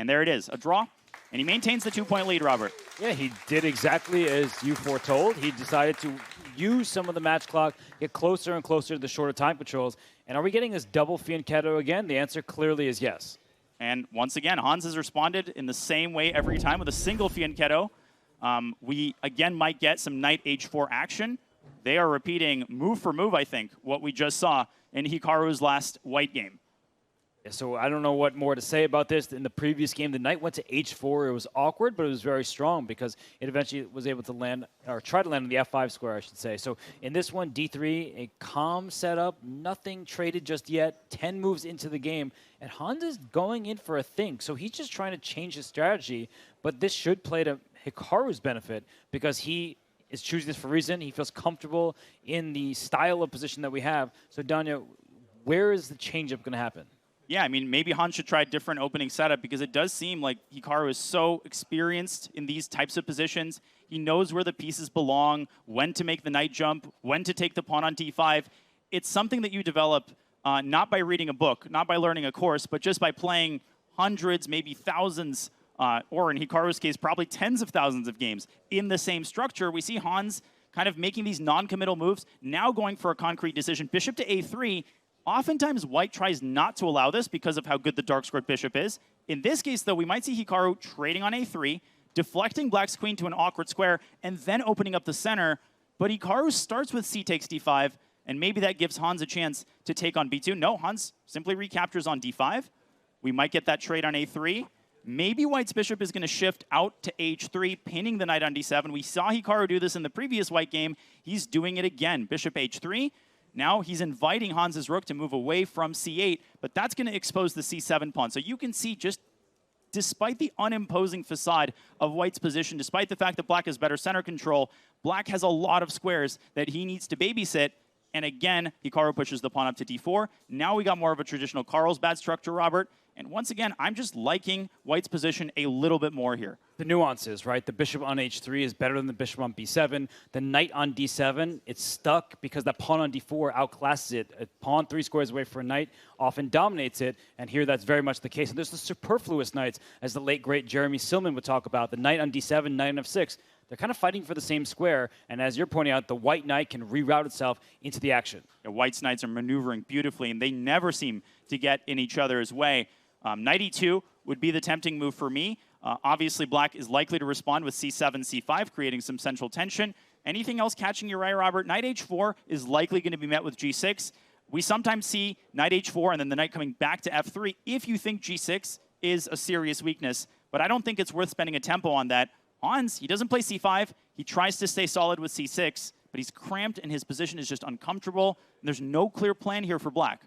And there it is, a draw. And he maintains the 2-point lead, Robert. Yeah, he did exactly as you foretold. He decided to use some of the match clock, get closer and closer to the shorter time controls. And are we getting this double fianchetto again? The answer clearly is yes. And once again, Hans has responded in the same way every time with a single fianchetto. We, again, might get some knight h4 action. They are repeating move for move, I think, what we just saw in Hikaru's last white game. So I don't know what more to say about this. In the previous game, the knight went to h4. It was awkward, but it was very strong because it eventually was able to land, or try to land on the f5 square, I should say. So in this one, d3, a calm setup, nothing traded just yet, 10 moves into the game, and Hans is going in for a think. So he's just trying to change his strategy, but this should play to Hikaru's benefit because he is choosing this for a reason. He feels comfortable in the style of position that we have. So Danya, where is the changeup going to happen? Yeah, I mean, maybe Hans should try a different opening setup because it does seem like Hikaru is so experienced in these types of positions. He knows where the pieces belong, when to make the knight jump, when to take the pawn on d5. It's something that you develop not by reading a book, not by learning a course, but just by playing hundreds, maybe thousands, or in Hikaru's case, probably tens of thousands of games in the same structure. We see Hans kind of making these non-committal moves, now going for a concrete decision. Bishop to a3. Oftentimes, white tries not to allow this because of how good the dark squared bishop is. In this case, though, we might see Hikaru trading on a3, deflecting black's queen to an awkward square, and then opening up the center. But Hikaru starts with c takes d5, and maybe that gives Hans a chance to take on b2. No, Hans simply recaptures on d5. We might get that trade on a3. Maybe white's bishop is going to shift out to h3, pinning the knight on d7. We saw Hikaru do this in the previous white game. He's doing it again. Bishop h3. Now he's inviting Hans's rook to move away from c8, but that's going to expose the c7 pawn. So you can see, just despite the unimposing facade of white's position, despite the fact that black has better center control, black has a lot of squares that he needs to babysit. And again, Hikaru pushes the pawn up to d4. Now we got more of a traditional Carlsbad structure, Robert. And once again, I'm just liking white's position a little bit more here. The nuances, right? The bishop on h3 is better than the bishop on b7. The knight on d7, it's stuck because the pawn on d4 outclasses it. A pawn 3 squares away for a knight often dominates it, and here that's very much the case. And there's the superfluous knights, as the late, great Jeremy Silman would talk about. The knight on d7, knight on f6. They're kind of fighting for the same square, and as you're pointing out, the white knight can reroute itself into the action. Yeah, white's knights are maneuvering beautifully, and they never seem to get in each other's way. Knight e2 would be the tempting move for me. Obviously, black is likely to respond with c7, c5, creating some central tension. Anything else catching your eye, Robert? Knight h4 is likely going to be met with g6. We sometimes see knight h4 and then the knight coming back to f3 if you think g6 is a serious weakness. But I don't think it's worth spending a tempo on that. Hans, he doesn't play c5. He tries to stay solid with c6, but he's cramped and his position is just uncomfortable. And there's no clear plan here for black.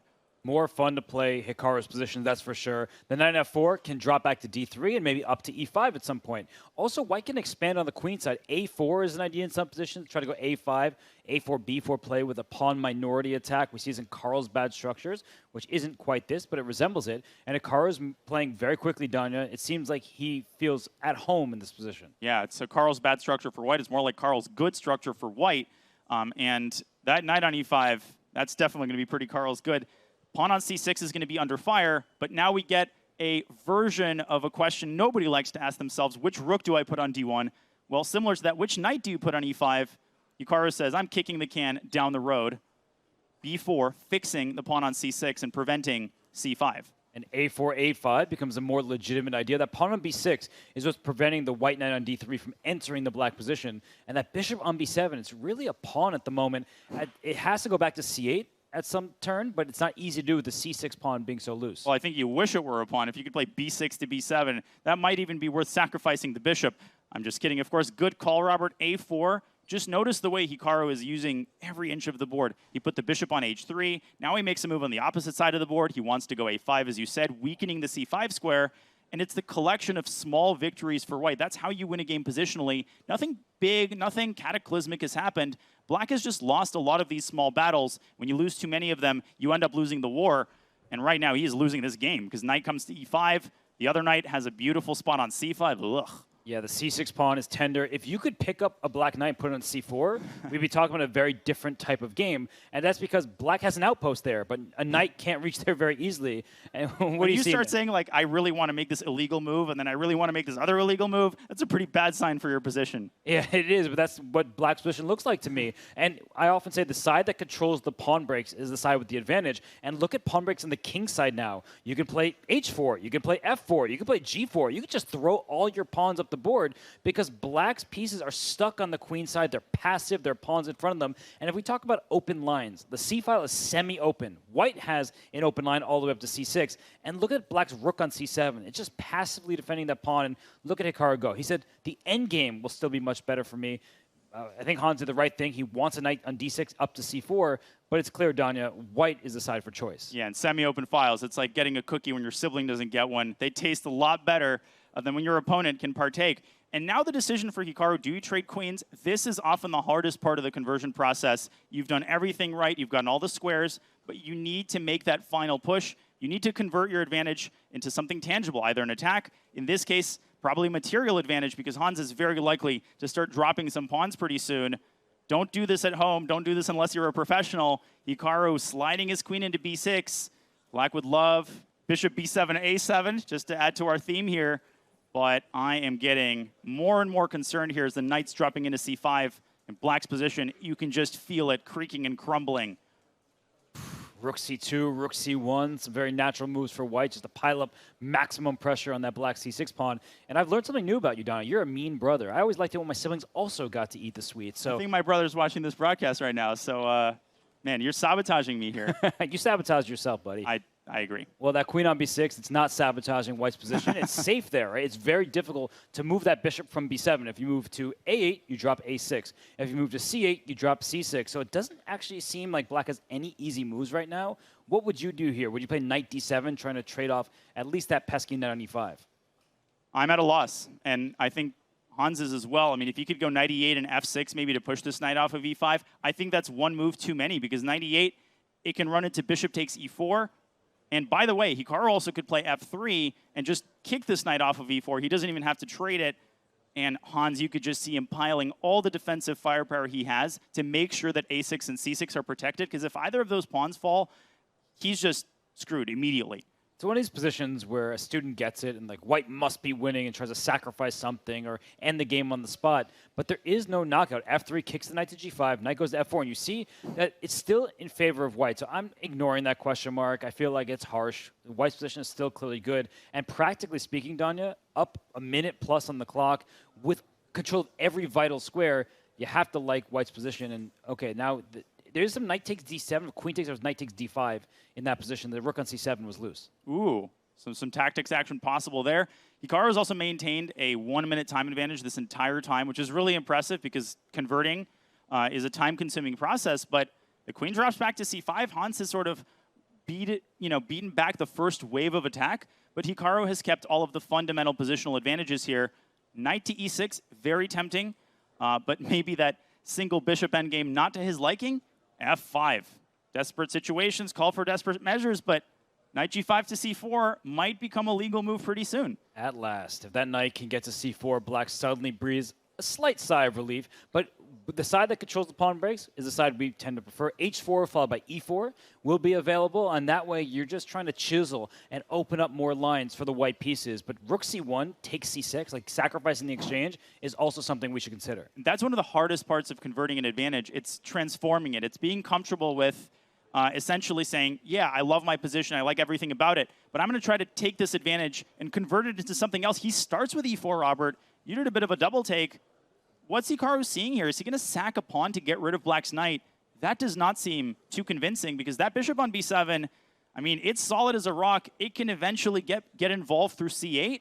More fun to play Hikaru's position, that's for sure. The knight f4 can drop back to d3 and maybe up to e5 at some point. Also, white can expand on the queen side. a4 is an idea in some positions. Try to go a5, a4, b4 play with a pawn minority attack. We see this in Carlsbad structures, which isn't quite this, but it resembles it. And Hikaru's playing very quickly, Danya. It seems like he feels at home in this position. Yeah, it's a Carlsbad structure for white. It's more like Carl's good structure for white. And that knight on e5, that's definitely going to be pretty Carl's good. Pawn on c6 is going to be under fire, but now we get a version of a question nobody likes to ask themselves: which rook do I put on d1? Well, similar to that, which knight do you put on e5? Hikaru says, I'm kicking the can down the road. b4, fixing the pawn on c6 and preventing c5. And a4, a5 becomes a more legitimate idea. That pawn on b6 is what's preventing the white knight on d3 from entering the black position. And that bishop on b7, it's really a pawn at the moment. It has to go back to c8 at some turn, but it's not easy to do with the c6 pawn being so loose. Well, I think you wish it were a pawn. If you could play b6 to b7, that might even be worth sacrificing the bishop. I'm just kidding. Of course, good call, Robert. a4. Just notice the way Hikaru is using every inch of the board. He put the bishop on h3. Now he makes a move on the opposite side of the board. He wants to go a5, as you said, weakening the c5 square. And it's the collection of small victories for white. That's how you win a game positionally. Nothing big, nothing cataclysmic has happened. Black has just lost a lot of these small battles. When you lose too many of them, you end up losing the war. And right now, he is losing this game because knight comes to e5. The other knight has a beautiful spot on c5. Ugh. Yeah, the c6 pawn is tender. If you could pick up a black knight and put it on c4, we'd be talking about a very different type of game. And that's because black has an outpost there, but a knight can't reach there very easily. And what do you start saying, like, I really want to make this illegal move, and then I really want to make this other illegal move, that's a pretty bad sign for your position. Yeah, it is, but that's what black's position looks like to me. And I often say the side that controls the pawn breaks is the side with the advantage. And look at pawn breaks on the king side now. You can play h4, you can play f4, you can play g4. You can just throw all your pawns up the board because black's pieces are stuck on the queen side. They're passive. They're pawns in front of them. And if we talk about open lines, the c file is semi-open. White has an open line all the way up to c6. And look at black's rook on c7. It's just passively defending that pawn. And look at Hikaru go. He said, the end game will still be much better for me. I think Hans did the right thing. He wants a knight on d6 up to c4, but it's clear, Danya, white is the side for choice. Yeah, and semi-open files, it's like getting a cookie when your sibling doesn't get one. They taste a lot better than when your opponent can partake. And now the decision for Hikaru, do you trade queens? This is often the hardest part of the conversion process. You've done everything right. You've gotten all the squares, but you need to make that final push. You need to convert your advantage into something tangible, either an attack. In this case, probably material advantage, because Hans is very likely to start dropping some pawns pretty soon. Don't do this at home. Don't do this unless you're a professional. Hikaru sliding his queen into b6. Black would love bishop b7, a7, just to add to our theme here. But I am getting more and more concerned here as the knight's dropping into c5. In black's position, you can just feel it creaking and crumbling. Rook c2, rook c1, some very natural moves for white, just to pile up maximum pressure on that black c6 pawn. And I've learned something new about you, Donna. You're a mean brother. I always liked it when my siblings also got to eat the sweets. So I think my brother's watching this broadcast right now, so, man, you're sabotaging me here. You sabotaged yourself, buddy. I agree. Well, that queen on b6, it's not sabotaging white's position. It's safe there, right? It's very difficult to move that bishop from b7. If you move to a8, you drop a6. If you move to c8, you drop c6. So it doesn't actually seem like black has any easy moves right now. What would you do here? Would you play knight d7, trying to trade off at least that pesky knight on e5? I'm at a loss, and I think Hans is as well. I mean, if you could go knight e8 and f6 maybe to push this knight off of e5, I think that's one move too many, because knight e8, it can run into bishop takes e4. And by the way, Hikaru also could play f3 and just kick this knight off of e4. He doesn't even have to trade it. And Hans, you could just see him piling all the defensive firepower he has to make sure that a6 and c6 are protected. Because if either of those pawns fall, he's just screwed immediately. It's one of these positions where a student gets it and like white must be winning and tries to sacrifice something or end the game on the spot. But there is no knockout. F3 kicks the knight to g5, knight goes to f4, and you see that it's still in favor of white. So I'm ignoring that question mark. I feel like it's harsh. White's position is still clearly good. And practically speaking, Danya, up a minute plus on the clock with control of every vital square, you have to like white's position. And okay, now there's some knight takes d7, queen takes, or knight takes d5 in that position. The rook on c7 was loose. Ooh, so some tactics action possible there. Hikaru has also maintained a 1-minute time advantage this entire time, which is really impressive because converting is a time-consuming process. But the queen drops back to c5. Hans has sort of beaten back the first wave of attack, but Hikaru has kept all of the fundamental positional advantages here. Knight to e6, very tempting, but maybe that single bishop endgame not to his liking. f5. Desperate situations call for desperate measures, but knight g5 to c4 might become a legal move pretty soon. At last. If that knight can get to c4, black suddenly breathes a slight sigh of relief, but the side that controls the pawn breaks is the side we tend to prefer. h4 followed by e4 will be available, and that way you're just trying to chisel and open up more lines for the white pieces. But rook c1 takes c6, like sacrificing the exchange, is also something we should consider. That's one of the hardest parts of converting an advantage. It's transforming it. It's being comfortable with essentially saying, yeah, I love my position, I like everything about it, but I'm going to try to take this advantage and convert it into something else. He starts with e4, Robert. You did a bit of a double take. What's Hikaru seeing here? Is he going to sack a pawn to get rid of black's knight? That does not seem too convincing, because that bishop on b7, I mean, it's solid as a rock. It can eventually get involved through c8.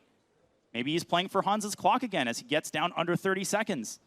Maybe he's playing for Hans's clock again as he gets down under 30 seconds.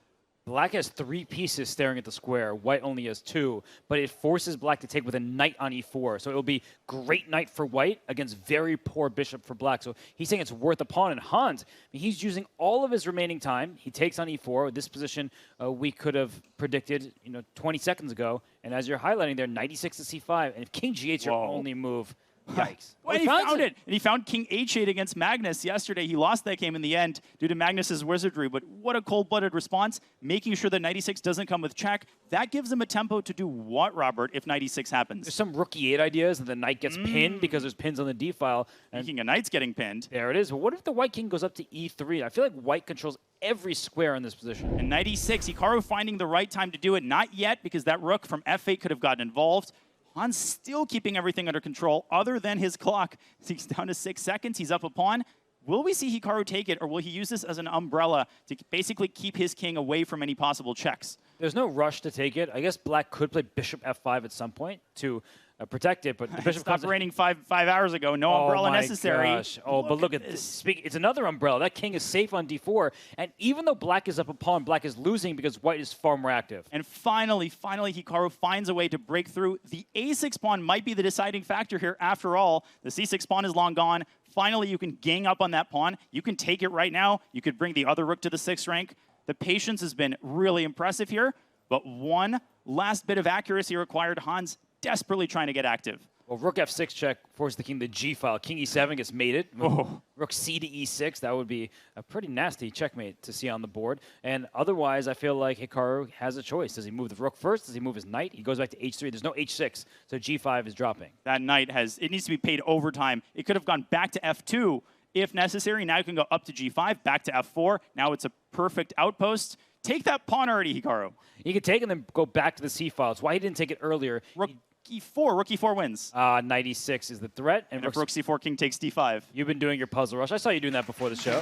Black has 3 pieces staring at the square. White only has 2, but it forces black to take with a knight on e4. So it will be great knight for white against very poor bishop for black. So he's saying it's worth a pawn. And Hans, I mean, he's using all of his remaining time. He takes on e4. This position we could have predicted 20 seconds ago. And as you're highlighting there, knight e6 to c5. And if king g8 is your only move, Yikes. Well, he found it. And he found King H8 against Magnus yesterday. He lost that game in the end due to Magnus's wizardry. But what a cold-blooded response, making sure that 96 doesn't come with check. That gives him a tempo to do what, Robert, if 96 happens? There's some rookie 8 ideas, and the knight gets pinned because there's pins on the D file. Speaking of knights getting pinned. There it is. But what if the white king goes up to E3? I feel like white controls every square in this position. And 96, Hikaru finding the right time to do it. Not yet, because that rook from F8 could have gotten involved. Han's still keeping everything under control other than his clock. He's down to 6 seconds. He's up a pawn. Will we see Hikaru take it, or will he use this as an umbrella to basically keep his king away from any possible checks? There's no rush to take it. I guess black could play bishop F5 at some point to protect it, but the bishop stopped raining five hours ago. No umbrella necessary. Gosh. Oh, but look at this. It's another umbrella. That king is safe on D4, and even though black is up a pawn, black is losing because white is far more active. And finally, Hikaru finds a way to break through. The A6 pawn might be the deciding factor here. After all, the C6 pawn is long gone. Finally, you can gang up on that pawn. You can take it right now. You could bring the other rook to the 6th rank. The patience has been really impressive here, but one last bit of accuracy required. Hans desperately trying to get active. Well, rook F6 check forces the king to G file. King E7 gets mated. Oh. Rook C to E6. That would be a pretty nasty checkmate to see on the board. And otherwise, I feel like Hikaru has a choice. Does he move the rook first? Does he move his knight? He goes back to H3. There's no H6, so G5 is dropping. That knight it needs to be paid overtime. It could have gone back to F2 if necessary. Now you can go up to G5, back to F4. Now it's a perfect outpost. Take that pawn already, Hikaru. He could take and then go back to the C file. It's why he didn't take it earlier. Rook E4 wins. Knight E6 is the threat. And if rook C4, king takes D5. You've been doing your puzzle rush. I saw you doing that before the show.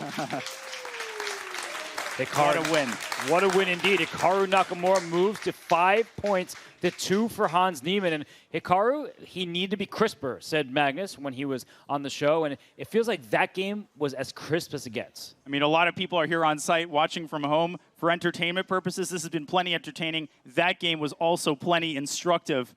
Hikaru, what a win. What a win indeed. Hikaru Nakamura moves to 5 points to 2 for Hans Niemann. And Hikaru, he needed to be crisper, said Magnus when he was on the show. And it feels like that game was as crisp as it gets. I mean, a lot of people are here on site watching from home. For entertainment purposes, this has been plenty entertaining. That game was also plenty instructive.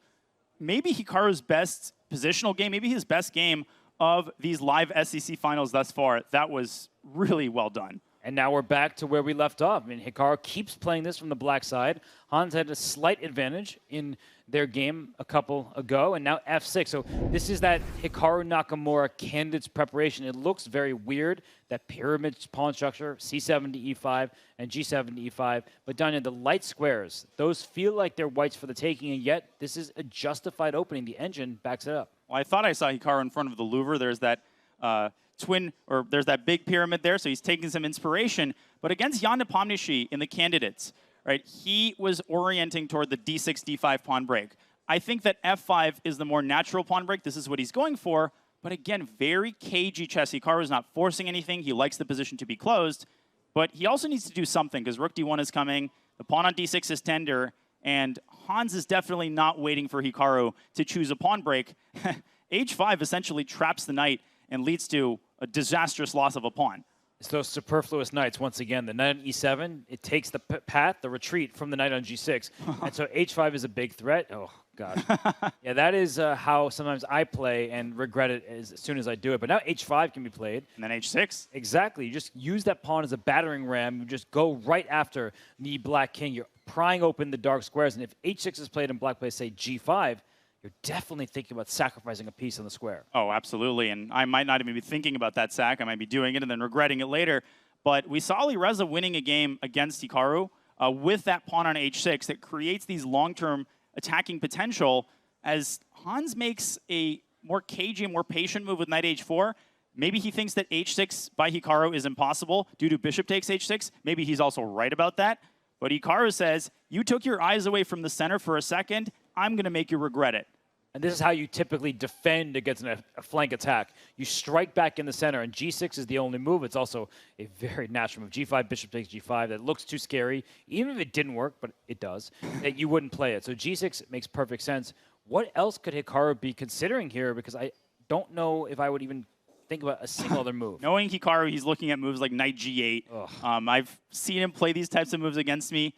Maybe Hikaru's best positional game, maybe his best game of these live SEC finals thus far. That was really well done. And now we're back to where we left off. I mean, Hikaru keeps playing this from the black side. Hans had a slight advantage in their game a couple ago, and now F6. So this is that Hikaru Nakamura candidate's preparation. It looks very weird, that pyramid pawn structure, C7 to E5 and G7 to E5. But Danya, the light squares, those feel like they're whites for the taking, and yet this is a justified opening. The engine backs it up. Well, I thought I saw Hikaru in front of the Louvre. There's that there's that big pyramid there, so he's taking some inspiration. But against Jan Nepomniachtchi in the candidates, right, he was orienting toward the D6, D5 pawn break. I think that F5 is the more natural pawn break. This is what he's going for. But again, very cagey chess. Hikaru is not forcing anything. He likes the position to be closed. But he also needs to do something, because rook D1 is coming. The pawn on D6 is tender. And Hans is definitely not waiting for Hikaru to choose a pawn break. H5 essentially traps the knight and leads to a disastrous loss of a pawn. It's those superfluous knights, once again. The knight on E7, it takes the path, the retreat from the knight on G6. And so H5 is a big threat. Oh, God. Yeah, that is how sometimes I play and regret it as soon as I do it. But now H5 can be played. And then H6? Exactly. You just use that pawn as a battering ram. You just go right after the black king. You're prying open the dark squares. And if H6 is played and black plays, say, G5, you're definitely thinking about sacrificing a piece on the square. Oh, absolutely. And I might not even be thinking about that sack. I might be doing it and then regretting it later. But we saw Reza winning a game against Hikaru with that pawn on H6 that creates these long-term attacking potential. As Hans makes a more cagey, more patient move with knight H4, maybe he thinks that H6 by Hikaru is impossible due to bishop takes H6. Maybe he's also right about that. But Hikaru says, you took your eyes away from the center for a second. I'm going to make you regret it. And this is how you typically defend against a flank attack. You strike back in the center, and G6 is the only move. It's also a very natural move. G5, bishop takes G5. That looks too scary. Even if it didn't work, but it does, that you wouldn't play it. So G6 makes perfect sense. What else could Hikaru be considering here? Because I don't know if I would even think about a single other move. Knowing Hikaru, he's looking at moves like knight G8. I've seen him play these types of moves against me.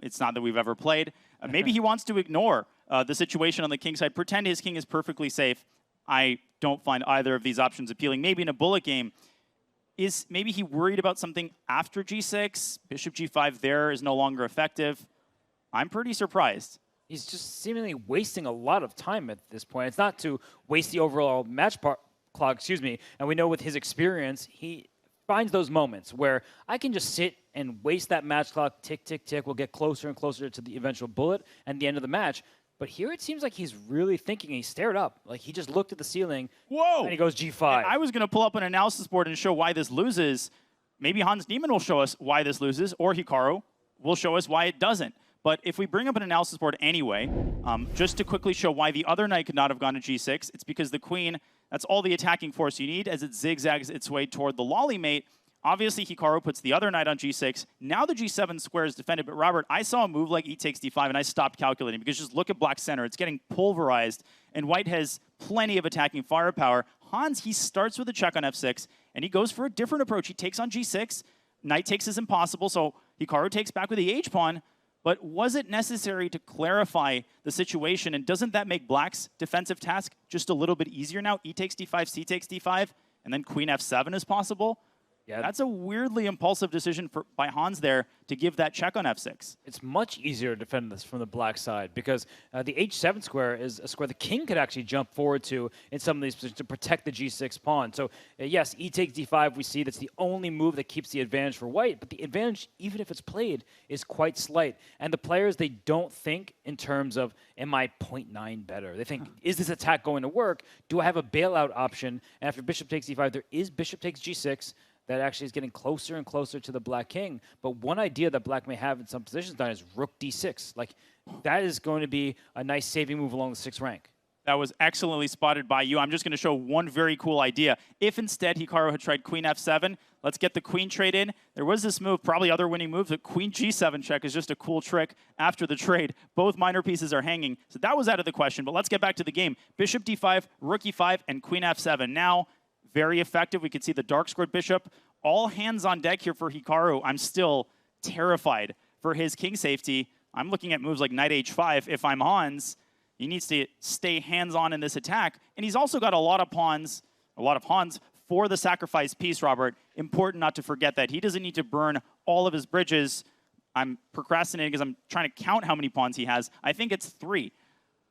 It's not that we've ever played. Maybe he wants to ignore the situation on the king side. Pretend his king is perfectly safe. I don't find either of these options appealing. Maybe in a bullet game, maybe he worried about something after G6? Bishop G5 there is no longer effective. I'm pretty surprised. he's just seemingly wasting a lot of time at this point. It's not to waste the overall clock, and we know with his experience, he finds those moments where I can just sit and waste that match clock, tick, tick, tick. We'll get closer and closer to the eventual bullet and the end of the match. But here it seems like he's really thinking. He stared up. Like he just looked at the ceiling. Whoa! And he goes G5. And I was going to pull up an analysis board and show why this loses. Maybe Hans Niemann will show us why this loses, or Hikaru will show us why it doesn't. But if we bring up an analysis board anyway, just to quickly show why the other knight could not have gone to G6, it's because the queen, that's all the attacking force you need as it zigzags its way toward the lolly mate. Obviously, Hikaru puts the other knight on G6. Now the G7 square is defended. But Robert, I saw a move like E takes D5, and I stopped calculating because just look at black's center. It's getting pulverized, and white has plenty of attacking firepower. Hans, he starts with a check on F6, and he goes for a different approach. He takes on G6. Knight takes is impossible, so Hikaru takes back with the H-pawn. But was it necessary to clarify the situation, and doesn't that make black's defensive task just a little bit easier now? E takes D5, C takes D5, and then queen F7 is possible? Yeah, that's a weirdly impulsive decision by Hans there to give that check on F6. It's much easier to defend this from the black side because the H7 square is a square the king could actually jump forward to in some of these positions to protect the G6 pawn. So yes, E takes D5, we see that's the only move that keeps the advantage for white, but the advantage, even if it's played, is quite slight. And the players, they don't think in terms of, am I 0.9 better? They think, is this attack going to work? Do I have a bailout option? And after bishop takes D5, there is bishop takes G6, that actually is getting closer and closer to the black king. But one idea that black may have in some positions done is rook d6. Like, that is going to be a nice saving move along the 6th rank. That was excellently spotted by you. I'm just going to show one very cool idea. If instead Hikaru had tried queen f7, let's get the queen trade in. There was this move, probably other winning moves, but queen g7 check is just a cool trick after the trade. Both minor pieces are hanging, so that was out of the question. But let's get back to the game. Bishop d5, rook e5, and queen f7. Now, very effective. We can see the dark squared bishop. All hands on deck here for Hikaru. I'm still terrified for his king safety. I'm looking at moves like knight h5. If I'm Hans, he needs to stay hands-on in this attack. And he's also got a lot of pawns, a lot of Hans for the sacrifice piece, Robert. Important not to forget that. He doesn't need to burn all of his bridges. I'm procrastinating because I'm trying to count how many pawns he has. I think it's 3.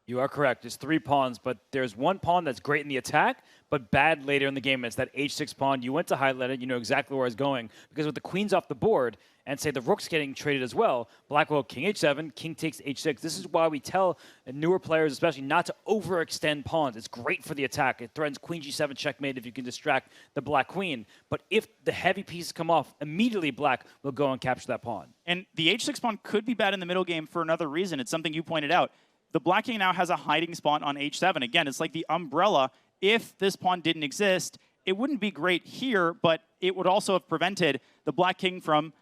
You are correct. There's 3 pawns, but there's one pawn that's great in the attack, but bad later in the game. It's that h6 pawn. You went to highlight it. You know exactly where I was going. Because with the queens off the board, and say the rook's getting traded as well, black will king h7, king takes h6. This is why we tell newer players especially not to overextend pawns. It's great for the attack. It threatens queen g7 checkmate if you can distract the black queen. But if the heavy pieces come off, immediately black will go and capture that pawn. And the h6 pawn could be bad in the middle game for another reason. It's something you pointed out. The black king now has a hiding spot on h7. Again, it's like the umbrella. If this pawn didn't exist, it wouldn't be great here, but it would also have prevented the black king from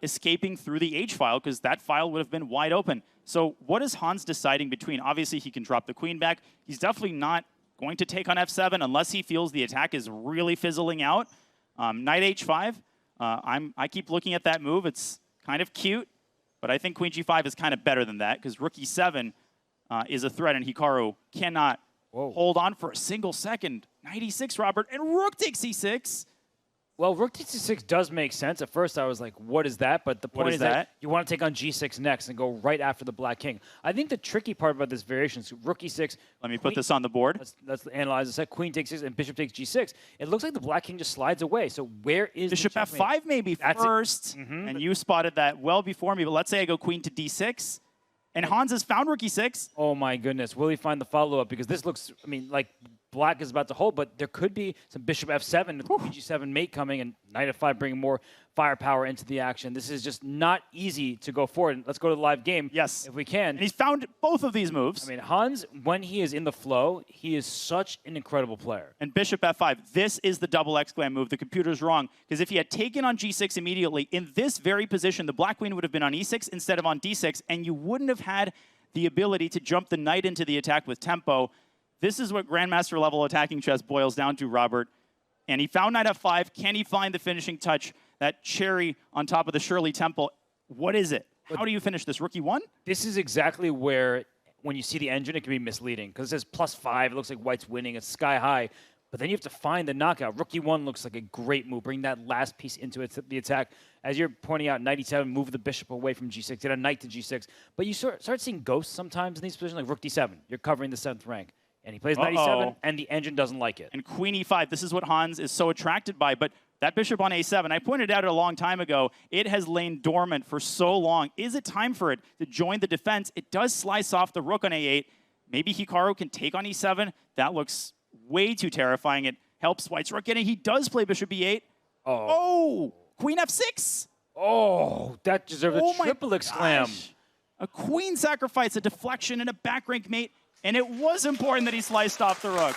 escaping through the h file, because that file would have been wide open. So what is Hans deciding between? Obviously, he can drop the queen back. He's definitely not going to take on f7 unless he feels the attack is really fizzling out. Knight h5, I keep looking at that move. It's kind of cute, but I think queen g5 is kind of better than that, because rook e7 is a threat, and Hikaru cannot hold on for a single second. Knight e6, Robert, and rook takes e6. Well, rook takes e6 does make sense. At first, I was like, what is that? But the point is that you want to take on g6 next and go right after the black king. I think the tricky part about this variation is rook e6. Let me put this on the board. Let's analyze this. Queen takes 6 and bishop takes g6. It looks like the black king just slides away. So where is bishop f5 maybe first? And you spotted that well before me. But let's say I go queen to d6. And Hans has found rook e6. Oh, my goodness. Will he find the follow-up? Because this looks, I mean, like black is about to hold, but there could be some bishop f7 with queen g7 mate coming and knight f5 bringing more firepower into the action. This is just not easy to go forward. Let's go to the live game. Yes. If we can. And he's found both of these moves. I mean, Hans, when he is in the flow, he is such an incredible player. And bishop f5. This is the double exclam move. The computer's wrong. Because if he had taken on g6 immediately, in this very position, the black queen would have been on e6 instead of on d6, and you wouldn't have had the ability to jump the knight into the attack with tempo. This is what Grandmaster level attacking chess boils down to, Robert. And he found knight f5. Can he find the finishing touch, that cherry on top of the Shirley Temple? What is it? How do you finish this? Rook e1? This is exactly where, when you see the engine, it can be misleading. Because it says +5. It looks like white's winning. It's sky high. But then you have to find the knockout. Rook E1 looks like a great move. Bring that last piece into the attack. As you're pointing out, knight E7, move the bishop away from G6, get a knight to G6. But you start seeing ghosts sometimes in these positions, like Rook D7. You're covering the 7th rank. And he plays knight E7, and the engine doesn't like it. And Queen E5, this is what Hans is so attracted by. But that bishop on A7, I pointed out it a long time ago, it has lain dormant for so long. Is it time for it to join the defense? It does slice off the rook on A8. Maybe Hikaru can take on E7. That looks way too terrifying. It helps White's rook get in. He does play bishop E8. Oh, Queen F6. Oh, that deserves a triple exclam. A queen sacrifice, a deflection, and a back rank mate. And it was important that he sliced off the rook.